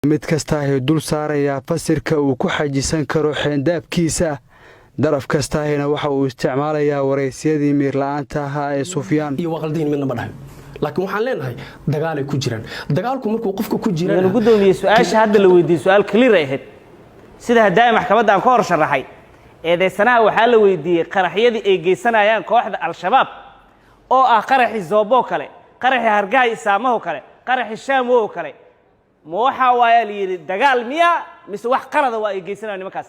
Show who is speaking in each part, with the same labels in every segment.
Speaker 1: mid kasta ay dul saaraya fasirka uu ku xajisan karo xeendaabkiisa daraf kastaahina waxa uu isticmaalayaa waraysyadii miir la'aanta ahaa ee Sufyaan
Speaker 2: iyo waqaldiin midna ma dhahay laakiin waxaan leenahay dagaal ay ku jiraan dagaalku markuu qofku ku jiraan
Speaker 3: ugu dooniyay su'aasha hadda la weydiiyay su'aal clear ay ahayd sida hadaa maxkamadda aan ka hor sharaxay eedeysanaha waxaa la weydiiyay qaraxyadii ay geysanayaan kooxda al-shabaab oo ah qaraxi Zoobo kale qaraxi Hargay Isaamaho kale qaraxi Shaamo kale ma waxa waaya li dagaal miya mise wax qalad waa ay geysanayaan nimankaas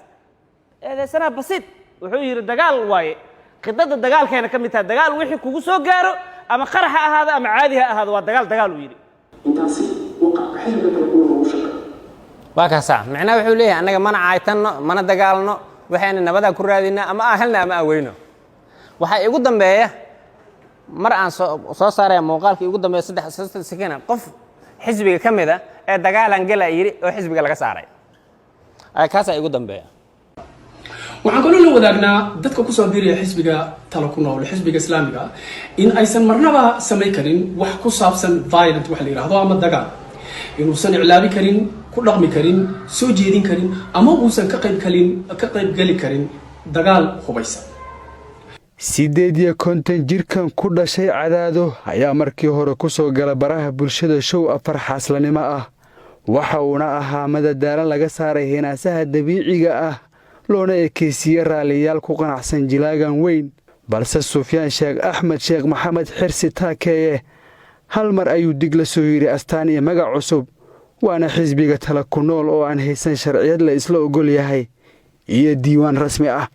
Speaker 3: eedeysanaha basiid wuxuu yiri dagaal waaye qidada dagaalkeena ka mid tahay dagaal wixii kugu soo gaaro ama qaraxa ahaada ama caadi ha ahaada waa dagaal uu yiri
Speaker 2: intaasi waxa xilliga kale uu shaqo
Speaker 4: waa ka sax macnaheedu wuxuu leeyahay anaga mana caaytano mana dagaalno waxaan nabada ku raadinaa ama ahalna ama aweyno waxa igu dambeeya mar aan soo saaray muuqaalkii ugu dambeeya 3 sakiina qof xisbiga kamida ee dagaalan gala yiri oo xisbiga laga saaray ay kaas igu dambeeya
Speaker 2: waxaan kaloo la wadaagnaa dadka ku soo biiraya xisbiga talo ku nool xisbiga islaamiga in aysan marnaba sameey karin wax ku saabsan violent wax la yiraahdo ama dagaal inuusan iclaabi karin ku dhaqmi karin soo jeedin karin ama uusan ka qayb gali karin dagaal hubaysan
Speaker 1: 58 jirkan ku dhashay Cadaado ayaa markii hore ku soo gala baraha bulshada show afar xaslanimo ah waxa uuna ahaa madadaalo laga saaray hinaasaha dabiiciga ah loona ekeysiyay raaliyaal ku qanacsan jilaagan weyn balse Sufyaan Sheekh Axmed Sheekh Maxamed Xirsi Taakeeye hal mar ayuu dig la soo yiri astaan iyo magac cusub waana xisbiga tala ku nool oo aan haysan sharciyad la isla ogol yahay iyo diiwaan rasmi ah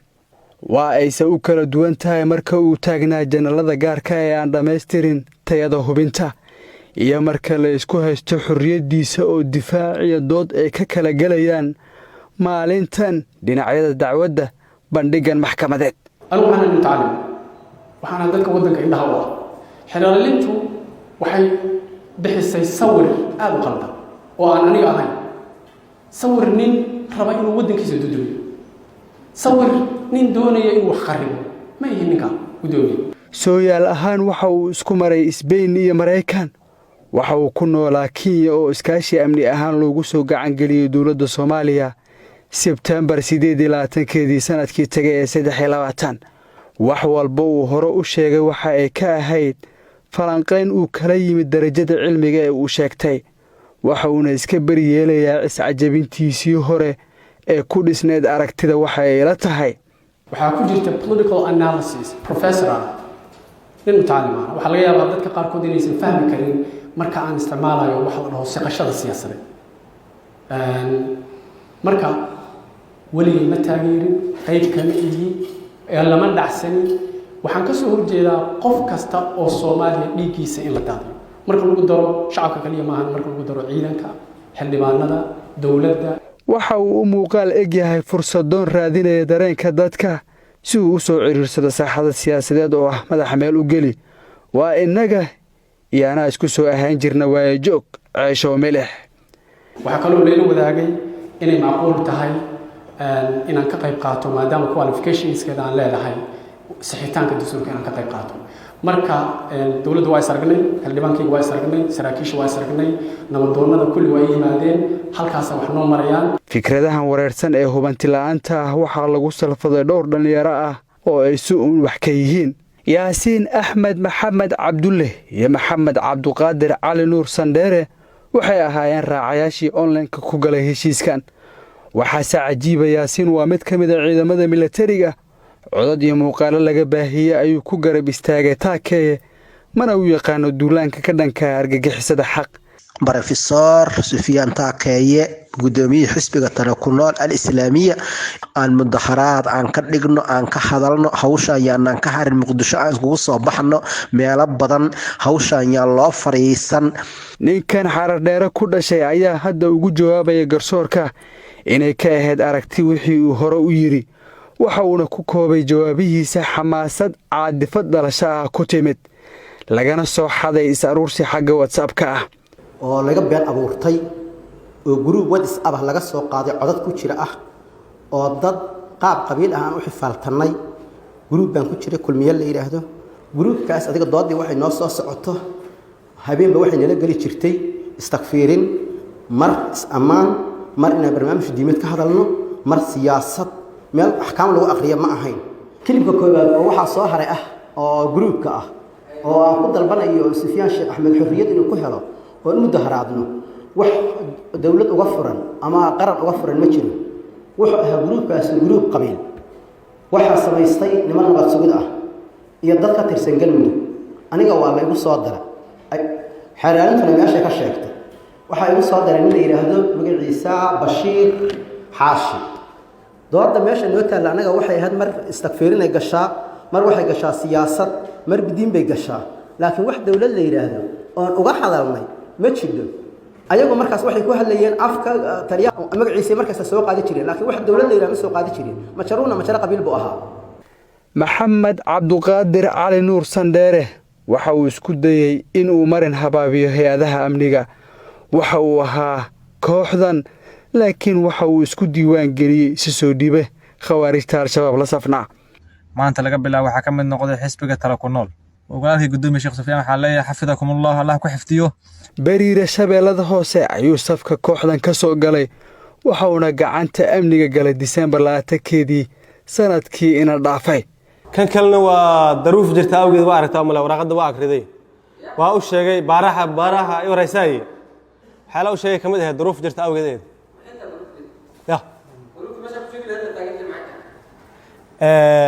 Speaker 1: waa aysa u kala duwan tahay marka uu taagnaa janalada gaarka ee aan dhameystirin tayada hubinta iyo marka la isku haysto xurriyadiisa oo difaac iyo dood ay ka kala galayaan maalintan dhinacyada dacwadda bandhigan maxkamadeed
Speaker 2: waxaan mutacallim waxaan dadka wadanka indhaha u ah xilaalintu waxay bixisay sawir aad u qaldan oo aan aniga ahayn sawir nin raba inuu wadankiisa dudumiyo sawir nin doonaya inuu wax qaribo ma yihiin ninka gudoomiye
Speaker 1: sooyaal ahaan waxa uu isku maray Spain iyo Mareykan waxa uu ku noolaa Kenya oo iskaashi amni ahaan loogu soo gacan geliyay dawladda Soomaaliya September 28 sanadkii tagay ee 23 wax walba uu hore u sheegay waxa ay ka ahayd falanqayn uu kala yimid darajada cilmiga ee uu sheegtay waxa uu iska bari yeelayaa iscajabintiisii hore ee ku dhisneed aragtida waxa ay la tahay
Speaker 2: waxa ku jirta political analysis professor nin mutacallim ah waxa laga yaabaa dadka qaar kood inaysan fahmi karin marka aan isticmaalayo waxa la dhaho siqashada siyaasadeed marka wali ma taageerin qayb kale ee lama dhacsanin waxaan ka soo horjeedaa qof kasta oo Soomaaliya dhigiisa in la daadiyo marka lagu daro shacabka kaliya maahan marka lagu daro ciidanka xildhibaanada dawladda
Speaker 1: waxa uu muuqaal eg yahay fursadoon raadinaya dareenka dadka si uu u soo ciriirsado saaxada siyaasadeed oo ah madax meel u geli waa inaga iyana isku soo ahaan jirna waa joog ceesho milix
Speaker 2: waxa kaloo leeyahay wadaagay inay macquul tahay inaan ka qayb qaato maadaama qualificationskeeda aan leedahay saxitaanka dastuurka aan ka qayb qaato marka dawladdu waa isargnay xildhibaankaygu waa isargnay saraakiisha waa isargnay nabadoonnada kulli waa yimaadeen halkaas wax noo marayaan
Speaker 1: fikradahan wareersan ee hubanti la'aanta ah waxaa lagu salfaday dhowr dhalinyaro ah oo ay si wax ka yihiin Yaasiin Axmed Maxamed Cabdulle iyo Maxamed Cabduqaadir Cali Nuur Sandere waxay ahaayeen raacayaashii online-ka ku galay heshiiskan waxa cajiib Yaasiin waa mid kamid ah ciidamada militariga codad iyo muuqaalo laga baahiyay ayuu ku garab istaagay Taakeeye mana uu yaqaan duulaanka ka dhanka argagixisada xaq
Speaker 5: Professor Sufyaan Taakeeye gudoomiye xisbiga talo ku nool al-islaamiya aan mudaharaad aan ka dhigno aan ka hadalno hawshan yaan ka harin Muqdisho aan ugu soo baxno meelo badan hawshan yaan loo fariisan
Speaker 1: ninkan xarar dheer ku dhashay ayaa hadda ugu jawaabaya garsoorka inay ka ahayd aragti wixii uu hore u yiri waxa uu ku koobay jawaabihiisa xamaasad caadifad dhalasho ah ku timid lagana soo xaday is-aruursi xagga WhatsApp-ka ah
Speaker 6: oo laga been abuurtay oo group WhatsApp laga soo qaaday codad ku jira ah oo dad qaab qabiil ah aan u xifaaltanay group baan ku jiray kulmiye la yiraahdo groupkaas adiga doodii waxay noo soo socoto habeenba waxay nala gali jirtay istakfiirin مر أمان مر إن برنامج ديمت كهذا مر سياسة مال أحكام لو أقرية ما أهين كلمة كوبا وواحد صاحر أو جروب كأه أو أفضل بنا سفيان الشيخ أحمد حرية إنه كهلا وإنه دهرادنا وح دولة أغفرا أما قرن أغفرا المجري وح جروب كأس جروب قبيل وح سميستي لمن نبغى سجدة يدك ترسنجل منه أنا جوا الله يقول صادرة حرام فلم يعشق الشيخ وحيقول صادر إنه يرهده بقول عيسى بشير حاشي دوّد ماشي إنه تلا أنا جوا حي هاد مر استغفرنا الجشاء مر واحد جشاء سياسة مر بدين بيجشاء لكن واحد دولة اللي يرهده وجح هذا الماي ما تشده أيوة مركز واحد يكون هالليين أفكار تريا مر عيسى مركز السوق قاعد يشتري لكن واحد دولة اللي يرهده السوق قاعد يشتري ما شرونا ما شرى قبيل بقها
Speaker 1: maxamed cabduqaadir cali nuur sandheere waxa uu isku dayey inuu marin habaabiyo hay-adaha amniga waxa uu ahaa kooxdan laakiin waxa uu isku diiwaan geliyey si soo dhiibe khawaarijta al-shabaab la safnaa
Speaker 7: maanta laga bilaabo waxaa ka mid noqday xisbiga tala ku nool ogaalkii gudoomiye sheekh Sufyaan waxaa leeyahay xafidakumullah Allah ku xifdiyo
Speaker 1: bariire shabeellada hoose ayuu safka kooxdan ka soo galay waxa uuna gacanta amniga galay December 20keedii sanadkii ina dhaafay
Speaker 8: kan kalena waa daruuf jirta awgeed waa aragtaa ma la warqada waa akhriday waa u sheegay baaraha ay waraysay xala u sheegay kamid ah daruuf jirta awgeed ya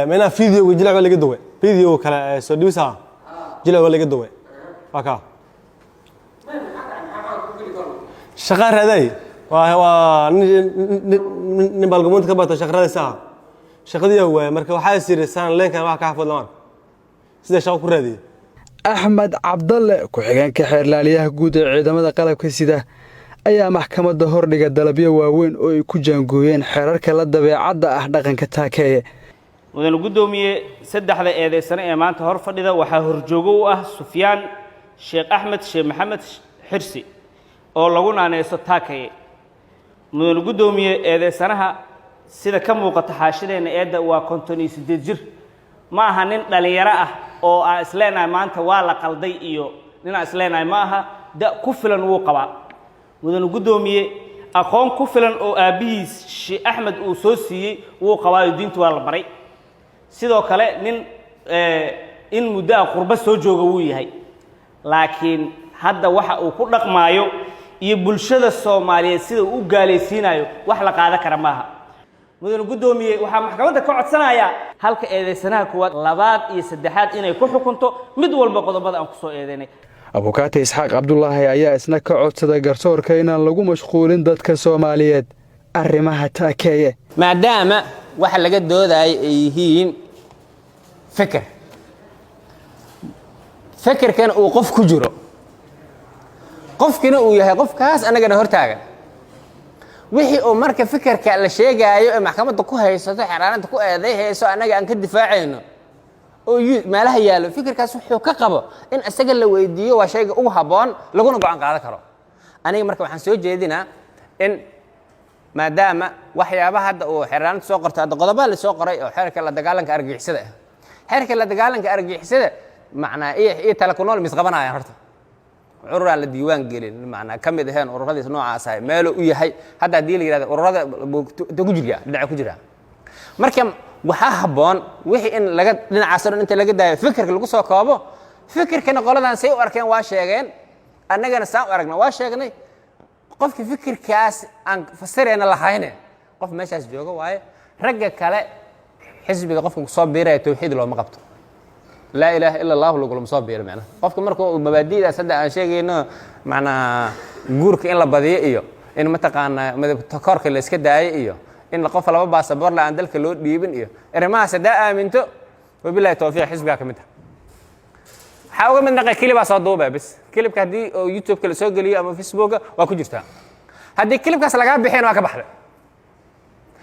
Speaker 8: mana video jilaa wala laga duway video kala soo dhibisa jilaa wala laga duway waka shaqar haday waa nin balgamoonta ka bato shaqradaysa shaqadii waa marka waxa siraysan leenkan wax ka xafadlaan sida shaqo ku raadiye
Speaker 1: axmed cabdalle ku xigeenka xeerlaaliyaha guud ee ciidamada qalabka sida ayaa maxkamadda hordhiga dalabyo waaweyn oo ay ku jaangooyeen xeerarka la dabeecadda ah dhaqanka taakeeye
Speaker 3: mudane gudoomiye saddexda eedeysane ee maanta hor fadhida waxaa horjoogo u ah Sufyaan Sheekh Axmed Sheekh Maxamed Xirsi oo lagu naaneyso taakeeye mudane gudoomiye eedeysanaha sida ka muuqata xaashideena eedda waa 58 jir ma aha nin dhalinyaro ah oo aan isleenahay maanta waa la qalday iyo nin aan isleenahay ma aha da ku filan uu qaba mudane gudoomiye aqoon ku filan oo aabihiis Sheekh Axmed uu soo siiyey uu qabaa diinta waa la baray sidoo kale nin in muddo qurba soo jooga uu yahay laakiin hadda waxa uu ku dhaqmaayo iyo bulshada Soomaaliyeed sida uu gaaleysiinayo wax la qaada kara maaha mudane gudoomiye waxa maxkamadda ka codsanaya halka eedeysanaha kuwaad labaad iyo saddexaad inay ku xukunto mid walba qodobada aan ku soo eedeynay
Speaker 1: abukaate isxaaq cabdullaahi ayaa isna ka codsaday garsoorka inaan lagu mashquulin dadka Soomaaliyeed arrimaha taakeeye
Speaker 4: maadaama waxa laga doodayo ay yihiin fikirkan uu qof ku jiro qofkina uu yahay qofkaas anagana hortaagan wixii oo marka fikirka la sheegayo ee maxkamadda ku haysato xiraarinta ku eedeeyayso anaga aan ka difaacayno oo meelaha yaalo fikirkaas wuxuu ka qabo in asaga la weydiiyo waa shayga ugu haboon laguna go'aan qaadan karo aniga marka waxaan soo jeedinaa in maadaama waxyaabaha hadda uu xiraarinta soo qortay qodobbada la soo qoray oo xeerka la dagaalanka argagixisada xeerka la dagaalanka argagixisada macnaa iyo tala ku nool misqabanayaan horta urura la diiwaan gelin macna kamid ahaan ururadiis noocaas ah meel uu yahay hadda hadii la yiraahdo ururada ku jira dhinaca ku jira marka waxa haboon wixii in laga dhinacaas inta laga daayo fikirka lagu soo koobo fikirkana qoladan say u arkeen waa sheegeen annagana saan u aragna waa sheegnay qofkii fikirkaas aan fasirayna lahayn qof meeshaas jooga waaye ragga kale xisbiga qofka soo biiray tawxiid loo ma qabto لا إله إلا الله لو قلنا مصاب بير معنا قفك مركو مبادئ صدق عن شيء إنه معنا جورك إن لبضيء إياه إن متقنا تكارك اللي سكت داعي إياه إن القف لو بعص بار لا عندك اللود بيبن إياه إرما صدق آمنته وبالله توفيق حسبك كمتها حاول من نقل كلب أصدقه بس كلب كهدي أو يوتيوب كل سوق لي أما فيسبوك وكجرتها هدي كلب كاس لقاه بحين واقع بحر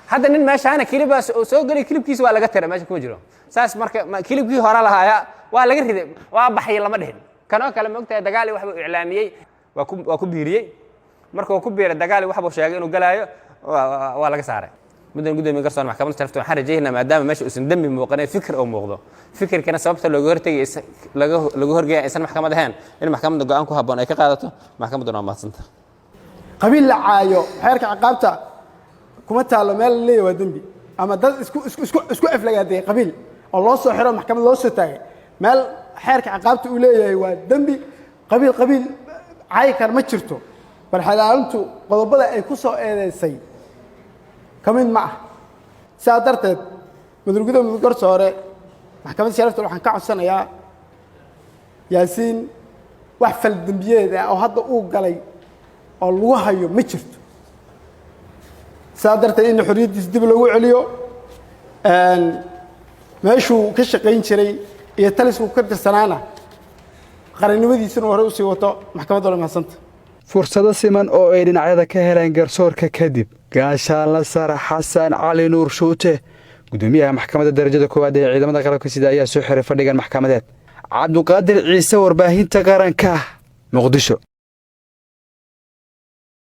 Speaker 4: هذا نين ماشي أنا كلب سوق لي كلب كيس ولا قتر ماشي كوجرو ساس marka kilibkii hore lahaaya waa laga riday waa baxay lama dhihin kanoo kale moogtay dagaal wax uu iclaamiyay waa ku biiriyay marka uu ku biiray dagaal wax uu sheegay inuu galaayo waa laga saaray mudan gudoomiye garsoon maxkamadda sharafta waxaan rajeynaa maadaama meesha uu san dambi muuqanay fikir oo muuqdo fikirkana sababta looga hortagay laga horgeeyay aysan maxkamad ahayn in maxkamadda go'aan ku haboon ay ka qaadato maxkamaddu waa maadsanta
Speaker 9: qabiil la caayo xeerka ciqaabta kuma taalo meel la leeyahay waa dembi ama dad isku aflagaaday qabiil oo loo soo xiro maxkamad loo soo taagay meel xeerka ciqaabta uu leeyahay waa dembi qabiil caay kar ma jirto bal xalaalintu qodobada ay ku soo eedeysay kamid ma ah saa darteed mudurgudo garsoore maxkamadda sharafta waxaan ka codsanayaa yaasiin wax fal dembiyeed ah oo hadda uu galay oo lagu hayo ma jirto saa darteed in xorriyadiisa dib loogu celiyo meeshuu ka shaqayn jiray iyo talisku ka tirsanaana qarannimadiisana hore u sii wato maxkamadda mahadsantahay
Speaker 1: fursado siman oo ay dhinacyada ka heleen garsoorka kadib gaashaanla sare xasan cali nuur shuute gudoomiyaha maxkamadda darajada koowaad ee ciidamada qalabka sida ayaa soo xiray fadhigan maxkamadeed cabduqaadir ciise warbaahinta qaranka muqdisho.